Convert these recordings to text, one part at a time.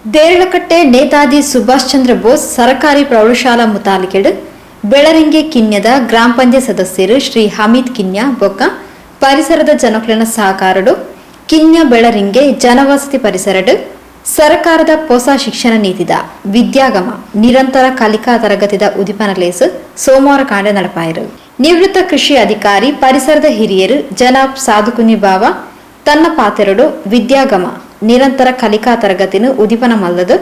ದೇರಳಕಟ್ಟೆ ನೇತಾಜಿ ಸುಭಾಷ್ ಚಂದ್ರ ಬೋಸ್ ಸರಕಾರಿ ಪ್ರೌಢಶಾಲಾ ಮುತಾಲಿಕೆಡ್ ಬೆಳರಿಂಗೆ ಕಿನ್ಯದ ಗ್ರಾಮ ಪಂಚಾಯತ್ ಸದಸ್ಯರು ಶ್ರೀ ಹಮೀದ್ ಕಿನ್ಯ ಬೊಕ್ಕ ಪರಿಸರದ ಜನಕ್ಲನ ಸಹಕಾರಡು ಕಿನ್ಯ ಬೆಳರಿಂಗೆ ಜನವಸತಿ ಪರಿಸರಡು ಸರ್ಕಾರದ ಹೊಸ ಶಿಕ್ಷಣ ನೀತಿದ ವಿದ್ಯಾಗಮ ನಿರಂತರ ಕಲಿಕಾ ತರಗತಿದ ಉದಿಪನಲೇಸು ಸೋಮವಾರ ಕಾಂಡ ನಡಪಾಯಿರು. ನಿವೃತ್ತ ಕೃಷಿ ಅಧಿಕಾರಿ ಪರಿಸರದ ಹಿರಿಯರು ಜನಾಬ್ ಸಾಧುಕುನಿ ಬಾವ ತನ್ನ ಪಾತೆರಡು ವಿದ್ಯಾಗಮ ನಿರಂತರ ಕಲಿಕಾ ತರಗತಿನ ಉದಿಪನ ಮಲ್ಲದು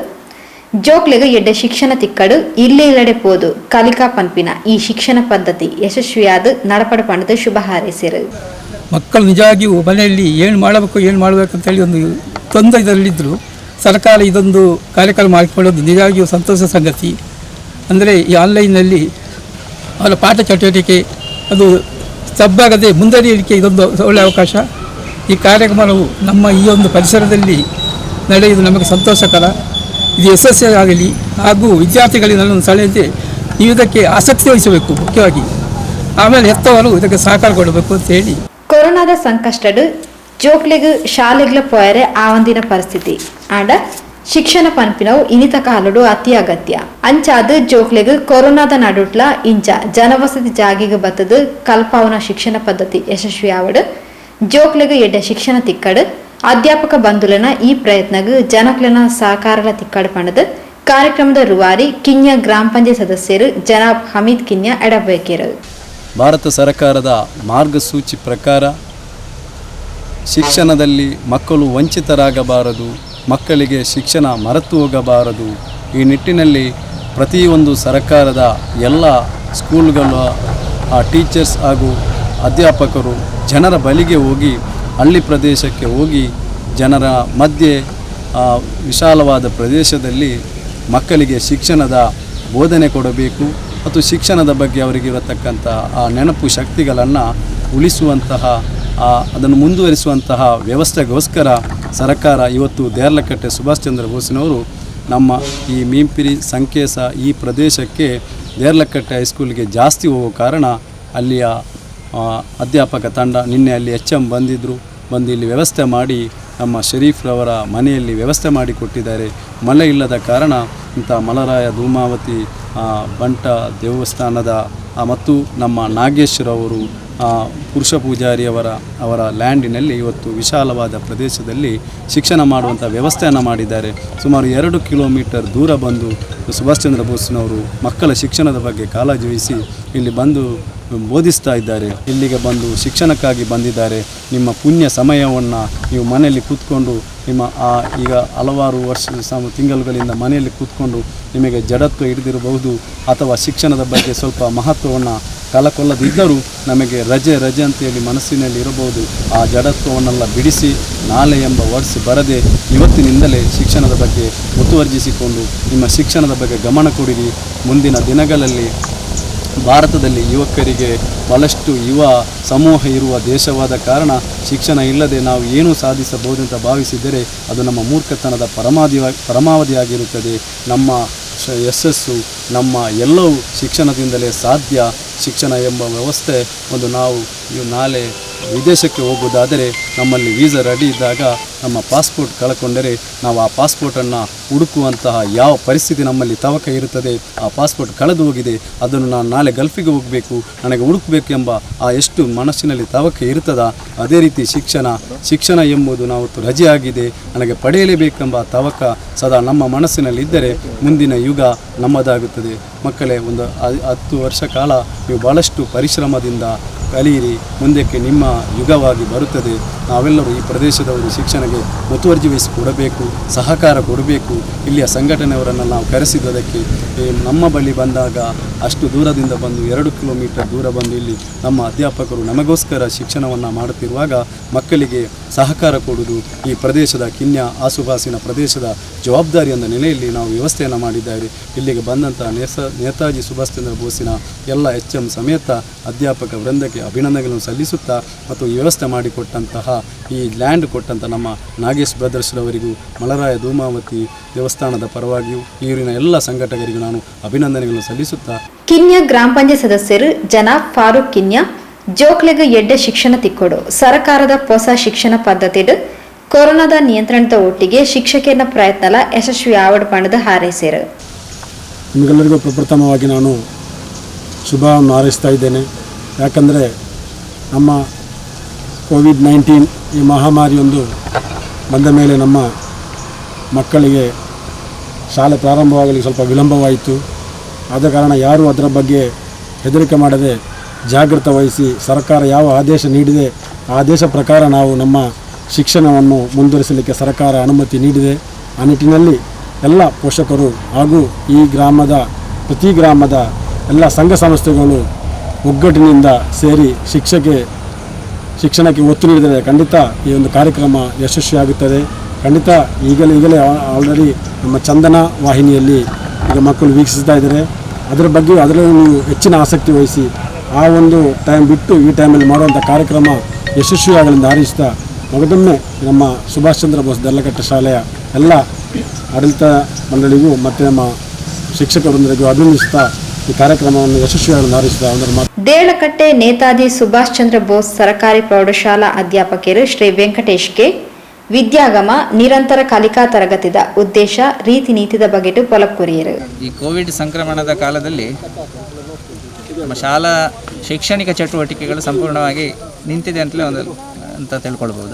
ಜೋಕ್ಲೆಗ ಎಡ್ಡೆ ಶಿಕ್ಷಣ ತಿಕ್ಕಡು ಇಲ್ಲೆಡೆ ಪೋದು ಕಲಿಕಾ ಪಂಪಿನ ಈ ಶಿಕ್ಷಣ ಪದ್ಧತಿ ಯಶಸ್ವಿಯಾದ ನಡಪಡ ಪಂಡದ ಶುಭ ಹಾರೈಸಿರು. ಮಕ್ಕಳು ನಿಜವಾಗಿಯೂ ಮನೆಯಲ್ಲಿ ಏನು ಮಾಡಬೇಕಂತೇಳಿ ಒಂದು ತೊಂದರೆಯಲ್ಲಿದ್ದರು. ಸರ್ಕಾರ ಇದೊಂದು ಕಾರ್ಯಕ್ರಮ ಮಾಡಿಕೊಳ್ಳೋದು ನಿಜವಾಗಿಯೂ ಸಂತೋಷ ಸಂಗತಿ. ಅಂದರೆ ಈ ಆನ್ಲೈನ್ನಲ್ಲಿ ಅವರ ಪಾಠ ಚಟುವಟಿಕೆ ಅದು ತಪ್ಪಾಗದೆ ಮುಂದುವರಿಯಲಿಕ್ಕೆ ಇದೊಂದು ಒಳ್ಳೆಯ ಅವಕಾಶ. ಈ ಕಾರ್ಯಕ್ರಮವು ನಮ್ಮ ಈ ಒಂದು ಪರಿಸರದಲ್ಲಿ ನಡೆಯುವುದು ನಮಗೆ ಸಂತೋಷಕರ. ಇದು ಯಶಸ್ವಿಯಾಗಲಿ ಹಾಗೂ ವಿದ್ಯಾರ್ಥಿಗಳಿಗೆ ನನ್ನನ್ನು ಸಲಹೆ ನೀವು ಇದಕ್ಕೆ ಆಸಕ್ತಿ ವಹಿಸಬೇಕು ಮುಖ್ಯವಾಗಿ. ಆಮೇಲೆ ಹೆತ್ತವರು ಇದಕ್ಕೆ ಸಹಕಾರ ಕೊಡಬೇಕು ಅಂತ ಹೇಳಿ. ಕೊರೋನಾದ ಸಂಕಷ್ಟಡು ಜೋಕ್ಲೆಗ್ ಶಾಲೆಗಳ ಪೋಯರೆ ಆವಂದಿನ ಪರಿಸ್ಥಿತಿ ಆಂಡ ಶಿಕ್ಷಣ ಪಂಪಿನವು ಇನಿತ ಕಾಲಡು ಅತಿ ಅಗತ್ಯ ಅಂಚಾದ ಜೋಕ್ಲೆಗ್ ಕೊರೋನಾದ ನಡುಟ್ಲ ಇಂಚ ಜನವಸತಿ ಜಾಗಿಗೆ ಬತ್ತದ ಕಲ್ಪಾವನ ಶಿಕ್ಷಣ ಪದ್ಧತಿ ಯಶಸ್ವಿ ಆವಡು ಜೋಕ್ಲೆಗ್ ಎಡ್ಡ ಶಿಕ್ಷಣ ತಿಕ್ಕಡು ಅಧ್ಯಾಪಕ ಬಂಧುಲನ ಈ ಪ್ರಯತ್ನಗ್ ಜನಕ್ಲನ ಸಹಕಾರಲ ತಿಕ್ಕಡು ಪಣದ ಕಾರ್ಯಕ್ರಮದ ರೂವಾರಿ ಕಿನ್ಯ ಗ್ರಾಮ ಪಂಚಾಯತ್ ಸದಸ್ಯರು ಜನಾಬ್ ಹಮೀದ್ ಕಿನ್ಯ ಎಡಬೇಕೆರು. ಭಾರತ ಸರ್ಕಾರದ ಮಾರ್ಗಸೂಚಿ ಪ್ರಕಾರ ಶಿಕ್ಷಣದಲ್ಲಿ ಮಕ್ಕಳು ವಂಚಿತರಾಗಬಾರದು, ಮಕ್ಕಳಿಗೆ ಶಿಕ್ಷಣ ಮರೆತು ಹೋಗಬಾರದು. ಈ ನಿಟ್ಟಿನಲ್ಲಿ ಪ್ರತಿಯೊಂದು ಸರ್ಕಾರದ ಎಲ್ಲ ಸ್ಕೂಲ್ಗಳ ಟೀಚರ್ಸ್ ಹಾಗೂ ಅಧ್ಯಾಪಕರು ಜನರ ಬಳಿಗೆ ಹೋಗಿ ಹಳ್ಳಿ ಪ್ರದೇಶಕ್ಕೆ ಹೋಗಿ ಜನರ ಮಧ್ಯೆ ವಿಶಾಲವಾದ ಪ್ರದೇಶದಲ್ಲಿ ಮಕ್ಕಳಿಗೆ ಶಿಕ್ಷಣದ ಬೋಧನೆ ಕೊಡಬೇಕು ಮತ್ತು ಶಿಕ್ಷಣದ ಬಗ್ಗೆ ಅವರಿಗಿರತಕ್ಕಂಥ ಆ ನೆನಪು ಶಕ್ತಿಗಳನ್ನು ಉಳಿಸುವಂತಹ ಅದನ್ನು ಮುಂದುವರಿಸುವಂತಹ ವ್ಯವಸ್ಥೆಗೋಸ್ಕರ ಸರ್ಕಾರ ಇವತ್ತು ದೇರ್ಲಕಟ್ಟೆ ಸುಭಾಷ್ ಚಂದ್ರ ಬೋಸ್ನವರು ನಮ್ಮ ಈ ಮೀಂಪಿರಿ ಸಂಕೇಸ ಈ ಪ್ರದೇಶಕ್ಕೆ ದೇರ್ಲಕಟ್ಟೆ ಹೈಸ್ಕೂಲ್ಗೆ ಜಾಸ್ತಿ ಹೋಗೋ ಕಾರಣ ಅಲ್ಲಿಯ ಅಧ್ಯಾಪಕ ತಂಡ ನಿನ್ನೆ ಅಲ್ಲಿ HM ಬಂದು ಇಲ್ಲಿ ವ್ಯವಸ್ಥೆ ಮಾಡಿ ನಮ್ಮ ಶರೀಫ್ರವರ ಮನೆಯಲ್ಲಿ ವ್ಯವಸ್ಥೆ ಮಾಡಿಕೊಟ್ಟಿದ್ದಾರೆ. ಮಳೆ ಇಲ್ಲದ ಕಾರಣ ಇಂಥ ಮಲರಾಯ ಧೂಮಾವತಿ ಬಂಟ ದೇವಸ್ಥಾನದ ಮತ್ತು ನಮ್ಮ ನಾಗೇಶ್ವರವರು ಪುರುಷ ಅವರ ಲ್ಯಾಂಡಿನಲ್ಲಿ ಇವತ್ತು ವಿಶಾಲವಾದ ಪ್ರದೇಶದಲ್ಲಿ ಶಿಕ್ಷಣ ಮಾಡುವಂಥ ವ್ಯವಸ್ಥೆಯನ್ನು ಮಾಡಿದ್ದಾರೆ. ಸುಮಾರು 2 ಕಿಲೋಮೀಟರ್ ದೂರ ಬಂದು ಸುಭಾಷ್ ಚಂದ್ರ ಬೋಸ್ನವರು ಮಕ್ಕಳ ಶಿಕ್ಷಣದ ಬಗ್ಗೆ ಕಾಳಜಿ ವಹಿಸಿ ಇಲ್ಲಿ ಬಂದು ಬೋಧಿಸ್ತಾ ಇದ್ದಾರೆ. ಇಲ್ಲಿಗೆ ಬಂದು ಶಿಕ್ಷಣಕ್ಕಾಗಿ ಬಂದಿದ್ದಾರೆ. ನಿಮ್ಮ ಪುಣ್ಯ ಸಮಯವನ್ನು ನೀವು ಮನೆಯಲ್ಲಿ ಕೂತ್ಕೊಂಡು ನಿಮ್ಮ ಈಗ ಹಲವಾರು ತಿಂಗಳುಗಳಿಂದ ಮನೆಯಲ್ಲಿ ಕೂತ್ಕೊಂಡು ನಿಮಗೆ ಜಡತ್ವ ಹಿಡಿದಿರಬಹುದು ಅಥವಾ ಶಿಕ್ಷಣದ ಬಗ್ಗೆ ಸ್ವಲ್ಪ ಮಹತ್ವವನ್ನು ಕಳಕೊಳ್ಳದಿದ್ದರೂ ನಮಗೆ ರಜೆ ಅಂತೇಳಿ ಮನಸ್ಸಿನಲ್ಲಿ ಇರಬಹುದು. ಆ ಜಡತ್ವವನ್ನೆಲ್ಲ ಬಿಡಿಸಿ ನಾಳೆ ಎಂಬ ವರ್ಡ್ಸ್ ಬರದೆ ಇವತ್ತಿನಿಂದಲೇ ಶಿಕ್ಷಣದ ಬಗ್ಗೆ ಮುತುವರ್ಜಿಸಿಕೊಂಡು ನಿಮ್ಮ ಶಿಕ್ಷಣದ ಬಗ್ಗೆ ಗಮನ ಕೊಡಿರಿ. ಮುಂದಿನ ದಿನಗಳಲ್ಲಿ ಭಾರತದಲ್ಲಿ ಯುವಕರಿಗೆ ಬಹಳಷ್ಟು ಯುವ ಸಮೂಹ ಇರುವ ದೇಶವಾದ ಕಾರಣ ಶಿಕ್ಷಣ ಇಲ್ಲದೆ ನಾವು ಏನೂ ಸಾಧಿಸಬಹುದಂತ ಭಾವಿಸಿದರೆ ಅದು ನಮ್ಮ ಮೂರ್ಖತನದ ಪರಮಾವಧಿಯಾಗಿರುತ್ತದೆ. ನಮ್ಮ ಯಶಸ್ಸು ನಮ್ಮ ಎಲ್ಲವೂ ಶಿಕ್ಷಣದಿಂದಲೇ ಸಾಧ್ಯ. ಶಿಕ್ಷಣ ಎಂಬ ವ್ಯವಸ್ಥೆ ಒಂದು ನಾವು ನಾಳೆ ವಿದೇಶಕ್ಕೆ ಹೋಗುವುದಾದರೆ ನಮ್ಮಲ್ಲಿ ವೀಸಾ ರೆಡಿ ಇದ್ದಾಗ ನಮ್ಮ ಪಾಸ್ಪೋರ್ಟ್ ಕಳ್ಕೊಂಡರೆ ನಾವು ಆ ಪಾಸ್ಪೋರ್ಟನ್ನು ಹುಡುಕುವಂತಹ ಯಾವ ಪರಿಸ್ಥಿತಿ ನಮ್ಮಲ್ಲಿ ತವಕ ಇರುತ್ತದೆ. ಆ ಪಾಸ್ಪೋರ್ಟ್ ಕಳೆದು ಹೋಗಿದೆ, ಅದನ್ನು ನಾನು ನಾಳೆ ಗಲ್ಫಿಗೆ ಹೋಗಬೇಕು, ನನಗೆ ಹುಡುಕಬೇಕೆಂಬ ಎಷ್ಟು ಮನಸ್ಸಿನಲ್ಲಿ ತವಕ ಇರ್ತದ. ಅದೇ ರೀತಿ ಶಿಕ್ಷಣ ಎಂಬುದು ನಾವು ರಜೆಯಾಗಿದೆ, ನನಗೆ ಪಡೆಯಲೇಬೇಕೆಂಬ ತವಕ ಸದಾ ನಮ್ಮ ಮನಸ್ಸಿನಲ್ಲಿದ್ದರೆ ಮುಂದಿನ ಯುಗ ನಮ್ಮದಾಗುತ್ತದೆ. ಮಕ್ಕಳೇ, ಒಂದು 10 ವರ್ಷ ಕಾಲ ನೀವು ಭಾಳಷ್ಟು ಪರಿಶ್ರಮದಿಂದ ಕಲಿಯಿರಿ, ಮುಂದಕ್ಕೆ ನಿಮ್ಮ ಯುಗವಾಗಿ ಬರುತ್ತದೆ. ನಾವೆಲ್ಲರೂ ಈ ಪ್ರದೇಶದವರು ಶಿಕ್ಷಣಕ್ಕೆ ಮುತುವರ್ಜಿ ವಹಿಸಿ ಕೊಡಬೇಕು, ಸಹಕಾರ ಕೊಡಬೇಕು. ಇಲ್ಲಿಯ ಸಂಘಟನೆಯವರನ್ನು ನಾವು ಕರೆಸಿದ್ದಕ್ಕೆ ನಮ್ಮ ಬಳಿ ಬಂದಾಗ ಅಷ್ಟು ದೂರದಿಂದ ಬಂದು 2 ಕಿಲೋಮೀಟರ್ ದೂರ ಬಂದು ಇಲ್ಲಿ ನಮ್ಮ ಅಧ್ಯಾಪಕರು ನಮಗೋಸ್ಕರ ಶಿಕ್ಷಣವನ್ನು ಮಾಡುತ್ತಿರುವಾಗ ಮಕ್ಕಳಿಗೆ ಸಹಕಾರ ಕೊಡುವುದು ಈ ಪ್ರದೇಶದ ಕಿನ್ಯ ಆಸುಪಾಸಿನ ಪ್ರದೇಶದ ಜವಾಬ್ದಾರಿ ಎಂದ ನೆಲೆಯಲ್ಲಿ ನಾವು ವ್ಯವಸ್ಥೆಯನ್ನು ಮಾಡಿದ್ದಾರೆ. ಇಲ್ಲಿಗೆ ಬಂದಂಥ ನೇತಾಜಿ ಸುಭಾಷ್ ಚಂದ್ರ ಬೋಸಿನ ಎಲ್ಲ HM ಸಮೇತ ಅಧ್ಯಾಪಕ ವೃಂದಕ್ಕೆ ಅಭಿನಂದನೆಗಳನ್ನು ಸಲ್ಲಿಸುತ್ತಾ ಮತ್ತು ಈ ವ್ಯವಸ್ಥೆ ಮಾಡಿಕೊಟ್ಟಂತಹ ಈ ಲ್ಯಾಂಡ್ ಕೊಟ್ಟಂಥ ನಮ್ಮ ನಾಗೇಶ್ ಬ್ರದರ್ಸ್ರವರಿಗೂ ಮಲರಾಯ ಧೂಮಾವತಿ ದೇವಸ್ಥಾನದ ಪರವಾಗಿಯೂ ಈರಿನ ಎಲ್ಲ ಸಂಘಟಕರಿಗೂ ನಾನು ಅಭಿನಂದನೆಗಳನ್ನು ಸಲ್ಲಿಸುತ್ತಾ ಕಿನ್ಯ ಗ್ರಾಮ ಪಂಚಾಯತ್ ಸದಸ್ಯರು ಜನಾಬ್ ಫಾರೂಕ್ ಕಿನ್ಯ ಜೋಕ್ಲೆಗ್ ಎಡ್ಡೆ ಶಿಕ್ಷಣ ತಿಕ್ಕೊಡು ಸರ್ಕಾರದ ಹೊಸ ಶಿಕ್ಷಣ ಪದ್ಧತಿಡು ಕೊರೋನಾದ ನಿಯಂತ್ರಣದ ಒಟ್ಟಿಗೆ ಶಿಕ್ಷಕನ ಪ್ರಯತ್ನಲ ಯಶಸ್ವಿ ಆವಡ್ ಪಣದ ಹಾರೈಸಿರು. ನಿಮಗೆಲ್ಲರಿಗೂ ಪ್ರಪ್ರಥಮವಾಗಿ ನಾನು ಶುಭವನ್ನು ಹಾರೈಸ್ತಾ ಇದ್ದೇನೆ. ಯಾಕಂದರೆ ನಮ್ಮ ಕೋವಿಡ್-19 ಈ ಮಹಾಮಾರಿಯೊಂದು ಬಂದ ಮೇಲೆ ನಮ್ಮ ಮಕ್ಕಳಿಗೆ ಶಾಲೆ ಪ್ರಾರಂಭವಾಗಲಿಕ್ಕೆ ಸ್ವಲ್ಪ ವಿಳಂಬವಾಯಿತು. ಆದ ಕಾರಣ ಯಾರೂ ಅದರ ಬಗ್ಗೆ ಹೆದರಿಕೆ ಮಾಡದೆ ಜಾಗೃತ ವಹಿಸಿ ಸರ್ಕಾರ ಯಾವ ಆದೇಶ ನೀಡಿದೆ ಆ ಆದೇಶ ಪ್ರಕಾರ ನಾವು ನಮ್ಮ ಶಿಕ್ಷಣವನ್ನು ಮುಂದುವರಿಸಲಿಕ್ಕೆ ಸರ್ಕಾರ ಅನುಮತಿ ನೀಡಿದೆ. ಆ ನಿಟ್ಟಿನಲ್ಲಿ ಎಲ್ಲ ಪೋಷಕರು ಹಾಗೂ ಈ ಗ್ರಾಮದ ಪ್ರತಿ ಗ್ರಾಮದ ಎಲ್ಲ ಸಂಘ ಸಂಸ್ಥೆಗಳು ಒಗ್ಗಟ್ಟಿನಿಂದ ಸೇರಿ ಶಿಕ್ಷಣಕ್ಕೆ ಒತ್ತು ನೀಡಿದರೆ ಖಂಡಿತ ಈ ಒಂದು ಕಾರ್ಯಕ್ರಮ ಯಶಸ್ವಿಯಾಗುತ್ತದೆ. ಖಂಡಿತ ಈಗಲೇ ಆಲ್ರೆಡಿ ನಮ್ಮ ಚಂದನ ವಾಹಿನಿಯಲ್ಲಿ ಈಗ ಮಕ್ಕಳು ವೀಕ್ಷಿಸ್ತಾ ಇದ್ದಾರೆ. ಅದರ ಬಗ್ಗೆ ಅದರಲ್ಲಿ ನೀವು ಹೆಚ್ಚಿನ ಆಸಕ್ತಿ ವಹಿಸಿ ಆ ಒಂದು ಟೈಮ್ ಬಿಟ್ಟು ಈ ಟೈಮಲ್ಲಿ ಮಾಡುವಂಥ ಕಾರ್ಯಕ್ರಮ ಯಶಸ್ವಿಯಾಗಲೆಂದು ಹಾರೈಸ್ತಾ ಮಗದೊಮ್ಮೆ ನಮ್ಮ ಸುಭಾಷ್ ಚಂದ್ರ ಬೋಸ್ ದರ್ಲಕಟ್ಟೆ ಶಾಲೆಯ ಎಲ್ಲ ಆಡಳಿತ ಮಂಡಳಿಗೂ ಮತ್ತು ನಮ್ಮ ಶಿಕ್ಷಕರೊಂದಿಗೂ ಅಭಿನಂದಿಸ್ತಾ ಈ ಕಾರ್ಯಕ್ರಮವನ್ನು ಯಶಸ್ವಿಯಾಗಲೆಂದು ಹಾರೈಸ್ತಾ ಅವರ ಮಾತು. ದೇಳಕಟ್ಟೆ ನೇತಾಜಿ ಸುಭಾಷ್ ಚಂದ್ರ ಬೋಸ್ ಸರ್ಕಾರಿ ಪ್ರೌಢಶಾಲಾ ಅಧ್ಯಾಪಕರು ಶ್ರೀ ವೆಂಕಟೇಶ್ಗೆ ವಿದ್ಯಾಗಮ ನಿರಂತರ ಕಲಿಕಾ ತರಗತಿದ ಉದ್ದೇಶ ರೀತಿ ನೀತಿದ ಬಗೆಟು ಪೊಲಕುರಿಯರು. ಈ ಕೋವಿಡ್ ಸಂಕ್ರಮಣದ ಕಾಲದಲ್ಲಿ ನಮ್ಮ ಶಾಲಾ ಶೈಕ್ಷಣಿಕ ಚಟುವಟಿಕೆಗಳು ಸಂಪೂರ್ಣವಾಗಿ ನಿಂತಿದೆ ಅಂತ ತಿಳ್ಕೊಳ್ಬೋದು.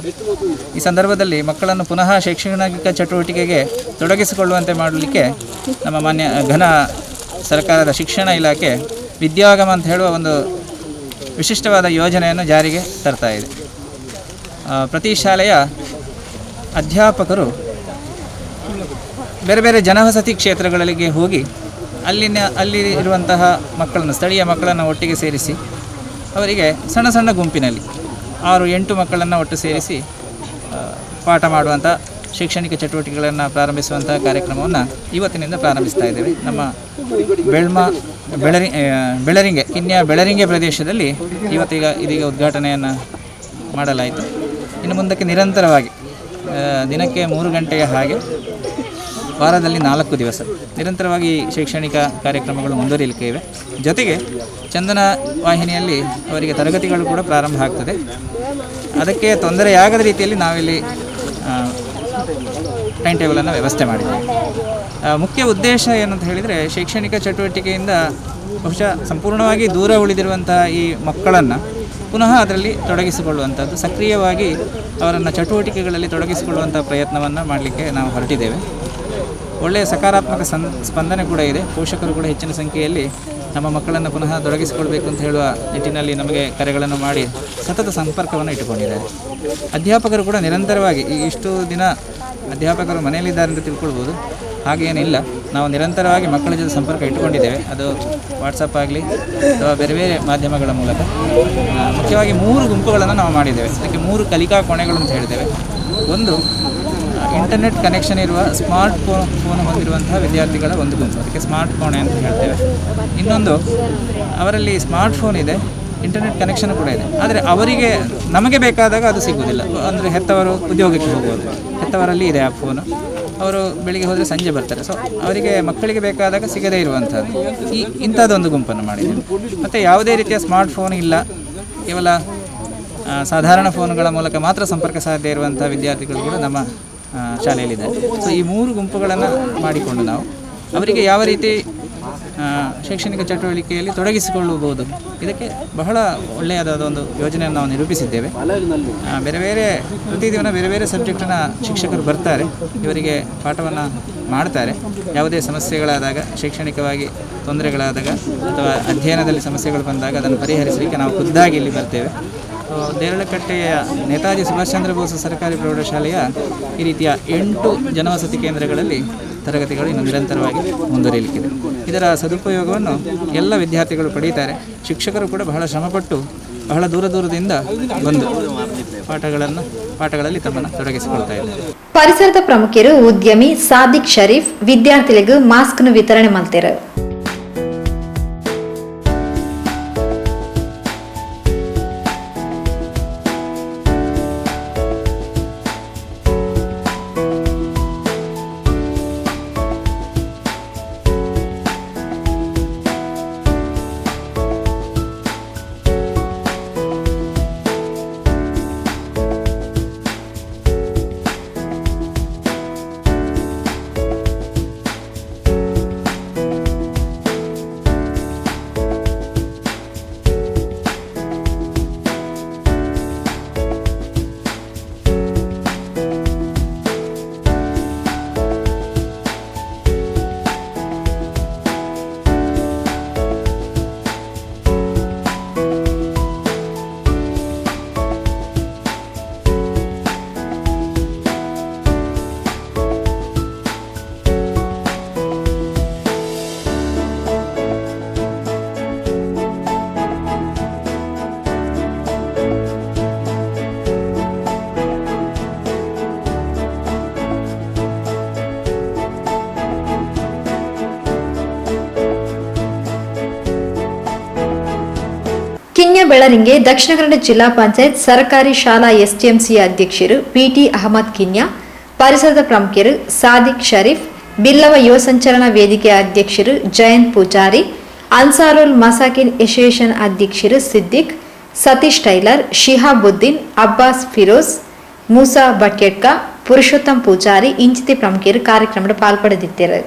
ಈ ಸಂದರ್ಭದಲ್ಲಿ ಮಕ್ಕಳನ್ನು ಪುನಃ ಶೈಕ್ಷಣಿಕ ಚಟುವಟಿಕೆಗೆ ತೊಡಗಿಸಿಕೊಳ್ಳುವಂತೆ ಮಾಡಲಿಕ್ಕೆ ನಮ್ಮ ಮಾನ್ಯ ಘನ ಸರ್ಕಾರದ ಶಿಕ್ಷಣ ಇಲಾಖೆ ವಿದ್ಯಾಗಮ ಅಂತ ಹೇಳುವ ಒಂದು ವಿಶಿಷ್ಟವಾದ ಯೋಜನೆಯನ್ನು ಜಾರಿಗೆ ತರ್ತಾ ಇದೆ. ಪ್ರತಿ ಶಾಲೆಯ ಅಧ್ಯಾಪಕರು ಬೇರೆ ಬೇರೆ ಜನವಸತಿ ಕ್ಷೇತ್ರಗಳಿಗೆ ಹೋಗಿ ಅಲ್ಲಿ ಇರುವಂತಹ ಮಕ್ಕಳನ್ನು ಸ್ಥಳೀಯ ಮಕ್ಕಳನ್ನು ಒಟ್ಟಿಗೆ ಸೇರಿಸಿ ಅವರಿಗೆ ಸಣ್ಣ ಸಣ್ಣ ಗುಂಪಿನಲ್ಲಿ 6-8 ಮಕ್ಕಳನ್ನು ಒಟ್ಟು ಸೇರಿಸಿ ಪಾಠ ಮಾಡುವಂಥ ಶೈಕ್ಷಣಿಕ ಚಟುವಟಿಕೆಗಳನ್ನು ಪ್ರಾರಂಭಿಸುವಂಥ ಕಾರ್ಯಕ್ರಮವನ್ನು ಇವತ್ತಿನಿಂದ ಪ್ರಾರಂಭಿಸ್ತಾ ಇದ್ದೇವೆ. ನಮ್ಮ ಬೆಳರಿಂಗೆ ಕಿನ್ಯ ಬೆಳರಿಂಗೆ ಪ್ರದೇಶದಲ್ಲಿ ಇದೀಗ ಉದ್ಘಾಟನೆಯನ್ನು ಮಾಡಲಾಯಿತು. ಇನ್ನು ಮುಂದಕ್ಕೆ ನಿರಂತರವಾಗಿ ದಿನಕ್ಕೆ 3 ಗಂಟೆಯ ಹಾಗೆ ವಾರದಲ್ಲಿ 4 ದಿವಸ ನಿರಂತರವಾಗಿ ಶೈಕ್ಷಣಿಕ ಕಾರ್ಯಕ್ರಮಗಳು ಮುಂದುವರಿಯಲಿಕ್ಕೆ ಇವೆ. ಜೊತೆಗೆ ಚಂದನ ವಾಹಿನಿಯಲ್ಲಿ ಅವರಿಗೆ ತರಗತಿಗಳು ಕೂಡ ಪ್ರಾರಂಭ ಆಗ್ತದೆ. ಅದಕ್ಕೆ ತೊಂದರೆಯಾಗದ ರೀತಿಯಲ್ಲಿ ನಾವಿಲ್ಲಿ ಟೈಮ್ ಟೇಬಲನ್ನು ವ್ಯವಸ್ಥೆ ಮಾಡಿದ್ದೇವೆ. ಮುಖ್ಯ ಉದ್ದೇಶ ಏನಂತ ಹೇಳಿದರೆ ಶೈಕ್ಷಣಿಕ ಚಟುವಟಿಕೆಯಿಂದ ಬಹುಶಃ ಸಂಪೂರ್ಣವಾಗಿ ದೂರ ಉಳಿದಿರುವಂತಹ ಈ ಮಕ್ಕಳನ್ನು ಪುನಃ ಅದರಲ್ಲಿ ತೊಡಗಿಸಿಕೊಳ್ಳುವಂಥದ್ದು, ಸಕ್ರಿಯವಾಗಿ ಅವರನ್ನು ಚಟುವಟಿಕೆಗಳಲ್ಲಿ ತೊಡಗಿಸಿಕೊಳ್ಳುವಂಥ ಪ್ರಯತ್ನವನ್ನು ಮಾಡಲಿಕ್ಕೆ ನಾವು ಹೊರಟಿದ್ದೇವೆ. ಒಳ್ಳೆಯ ಸಕಾರಾತ್ಮಕ ಸ್ಪಂದನೆ ಕೂಡ ಇದೆ. ಪೋಷಕರು ಕೂಡ ಹೆಚ್ಚಿನ ಸಂಖ್ಯೆಯಲ್ಲಿ ನಮ್ಮ ಮಕ್ಕಳನ್ನು ಪುನಃ ತೊಡಗಿಸಿಕೊಳ್ಬೇಕು ಅಂತ ಹೇಳುವ ನಿಟ್ಟಿನಲ್ಲಿ ನಮಗೆ ಕರೆಗಳನ್ನು ಮಾಡಿ ಸತತ ಸಂಪರ್ಕವನ್ನು ಇಟ್ಟುಕೊಂಡಿದ್ದಾರೆ. ಅಧ್ಯಾಪಕರು ಕೂಡ ನಿರಂತರವಾಗಿ ಇಷ್ಟು ದಿನ ಅಧ್ಯಾಪಕರು ಮನೆಯಲ್ಲಿದ್ದಾರೆ ಅಂತ ತಿಳ್ಕೊಳ್ಬೋದು. ಹಾಗೇನಿಲ್ಲ, ನಾವು ನಿರಂತರವಾಗಿ ಮಕ್ಕಳ ಜೊತೆ ಸಂಪರ್ಕ ಇಟ್ಟುಕೊಂಡಿದ್ದೇವೆ. ಅದು ವಾಟ್ಸಪ್ ಆಗಲಿ ಅಥವಾ ಬೇರೆ ಬೇರೆ ಮಾಧ್ಯಮಗಳ ಮೂಲಕ. ಮುಖ್ಯವಾಗಿ 3 ಗುಂಪುಗಳನ್ನು ನಾವು ಮಾಡಿದ್ದೇವೆ. ಅದಕ್ಕೆ 3 ಕಲಿಕಾ ಕೋಣೆಗಳು ಅಂತ ಹೇಳಿದ್ದೇವೆ. ಒಂದು ಇಂಟರ್ನೆಟ್ ಕನೆಕ್ಷನ್ ಇರುವ ಸ್ಮಾರ್ಟ್ ಫೋನ್ ಹೊಂದಿರುವಂತಹ ವಿದ್ಯಾರ್ಥಿಗಳ ಒಂದು ಗುಂಪು, ಅದಕ್ಕೆ ಸ್ಮಾರ್ಟ್ ಕೋಣೆ ಅಂತ ಹೇಳ್ತೇವೆ. ಇನ್ನೊಂದು ಅವರಲ್ಲಿ ಸ್ಮಾರ್ಟ್ ಫೋನ್ ಇದೆ, ಇಂಟರ್ನೆಟ್ ಕನೆಕ್ಷನ್ ಕೂಡ ಇದೆ, ಆದರೆ ಅವರಿಗೆ ನಮಗೆ ಬೇಕಾದಾಗ ಅದು ಸಿಗುವುದಿಲ್ಲ. ಅಂದರೆ ಹೆತ್ತವರು ಉದ್ಯೋಗಕ್ಕೆ ಹೋಗುವುದು, ಹೆತ್ತವರಲ್ಲಿ ಇದೆ ಆ ಫೋನು, ಅವರು ಬೆಳಿಗ್ಗೆ ಹೋದರೆ ಸಂಜೆ ಬರ್ತಾರೆ. ಸೊ ಅವರಿಗೆ ಮಕ್ಕಳಿಗೆ ಬೇಕಾದಾಗ ಸಿಗದೇ ಇರುವಂಥದ್ದು ಇಂಥದ್ದೊಂದು ಗುಂಪನ್ನು ಮಾಡಿದ್ದೀವಿ. ಮತ್ತು ಯಾವುದೇ ರೀತಿಯ ಸ್ಮಾರ್ಟ್ ಫೋನ್ ಇಲ್ಲ, ಕೇವಲ ಸಾಧಾರಣ ಫೋನುಗಳ ಮೂಲಕ ಮಾತ್ರ ಸಂಪರ್ಕ ಸಾಧ್ಯ ಇರುವಂಥ ವಿದ್ಯಾರ್ಥಿಗಳು ಕೂಡ ನಮ್ಮ ಶಾಲೆಯಲ್ಲಿದ್ದಾರೆ. ಸೊ ಈ 3 ಗುಂಪುಗಳನ್ನು ಮಾಡಿಕೊಂಡು ನಾವು ಅವರಿಗೆ ಯಾವ ರೀತಿ ಶೈಕ್ಷಣಿಕ ಚಟುವಟಿಕೆಯಲ್ಲಿ ತೊಡಗಿಸಿಕೊಳ್ಳಬಹುದು, ಇದಕ್ಕೆ ಬಹಳ ಒಳ್ಳೆಯದಾದ ಒಂದು ಯೋಜನೆಯನ್ನು ನಾವು ನಿರೂಪಿಸಿದ್ದೇವೆ. ಪ್ರತಿದಿನ ಬೇರೆ ಬೇರೆ ಸಬ್ಜೆಕ್ಟಿನ ಶಿಕ್ಷಕರು ಬರ್ತಾರೆ, ಇವರಿಗೆ ಪಾಠವನ್ನು ಮಾಡ್ತಾರೆ. ಯಾವುದೇ ಸಮಸ್ಯೆಗಳಾದಾಗ, ಶೈಕ್ಷಣಿಕವಾಗಿ ತೊಂದರೆಗಳಾದಾಗ ಅಥವಾ ಅಧ್ಯಯನದಲ್ಲಿ ಸಮಸ್ಯೆಗಳು ಬಂದಾಗ ಅದನ್ನು ಪರಿಹರಿಸಲಿಕ್ಕೆ ನಾವು ಖುದ್ದಾಗಿ ಇಲ್ಲಿ ಬರ್ತೇವೆ. ದೇರಳಕಟ್ಟೆಯ ನೇತಾಜಿ ಸುಭಾಷ್ ಚಂದ್ರ ಬೋಸ್ ಸರ್ಕಾರಿ ಪ್ರೌಢಶಾಲೆಯ ಈ ರೀತಿಯ 8 ಜನವಸತಿ ಕೇಂದ್ರಗಳಲ್ಲಿ ತರಗತಿಗಳು ಇನ್ನು ನಿರಂತರವಾಗಿ ಮುಂದುವರಿಯಲಿಕ್ಕಿದೆ. ಇದರ ಸದುಪಯೋಗವನ್ನು ಎಲ್ಲ ವಿದ್ಯಾರ್ಥಿಗಳು ಪಡೆಯುತ್ತಾರೆ. ಶಿಕ್ಷಕರು ಕೂಡ ಬಹಳ ಶ್ರಮಪಟ್ಟು ಬಹಳ ದೂರದಿಂದ ಬಂದು ಪಾಠಗಳಲ್ಲಿ ತಮ್ಮನ್ನು ತೊಡಗಿಸಿಕೊಳ್ತಾ ಇದ್ದಾರೆ. ಪರಿಸರದ ಪ್ರಮುಖರು ಉದ್ಯಮಿ ಸಾದಿಕ್ ಶರೀಫ್ ವಿದ್ಯಾರ್ಥಿಗಳಿಗೂ ಮಾಸ್ಕ್ను ವಿತರಣೆ ಮಾಡ್ತಾರೆ. ಕಿನ್ಯ ಬೆಳರಿಂಗೆ ದಕ್ಷಿಣ ಕನ್ನಡ ಜಿಲ್ಲಾ ಪಂಚಾಯತ್ ಸರ್ಕಾರಿ ಶಾಲಾ ಎಸ್ಟಿಎಂಸಿ ಅಧ್ಯಕ್ಷರು ಪಿಟಿ ಅಹಮದ್ ಕಿನ್ಯ, ಪರಿಸರದ ಪ್ರಮುಖರು ಸಾದಿಕ್ ಶರೀಫ್, ಬಿಲ್ಲವ ಯುವ ಸಂಚಲನ ವೇದಿಕೆ ಅಧ್ಯಕ್ಷರು ಜಯಂತ್ ಪೂಜಾರಿ, ಅನ್ಸಾರುಲ್ ಮಸಾಕಿನ್ ಅಸೋಸಿಯೇಷನ್ ಅಧ್ಯಕ್ಷರು ಸಿದ್ದಿಕ್, ಸತೀಶ್ ಟೈಲರ್, ಶಿಹಾಬುದ್ದೀನ್, ಅಬ್ಬಾಸ್ ಫಿರೋಜ್, ಮೂಸಾ ಬಟ್ಕೆಟ್ಕ, ಪುರುಷೋತ್ತಮ್ ಪೂಜಾರಿ ಇಂಚಿತಿ ಪ್ರಮುಖರು ಕಾರ್ಯಕ್ರಮದ ಪಾಲ್ಪಡೆದಿದ್ದರು.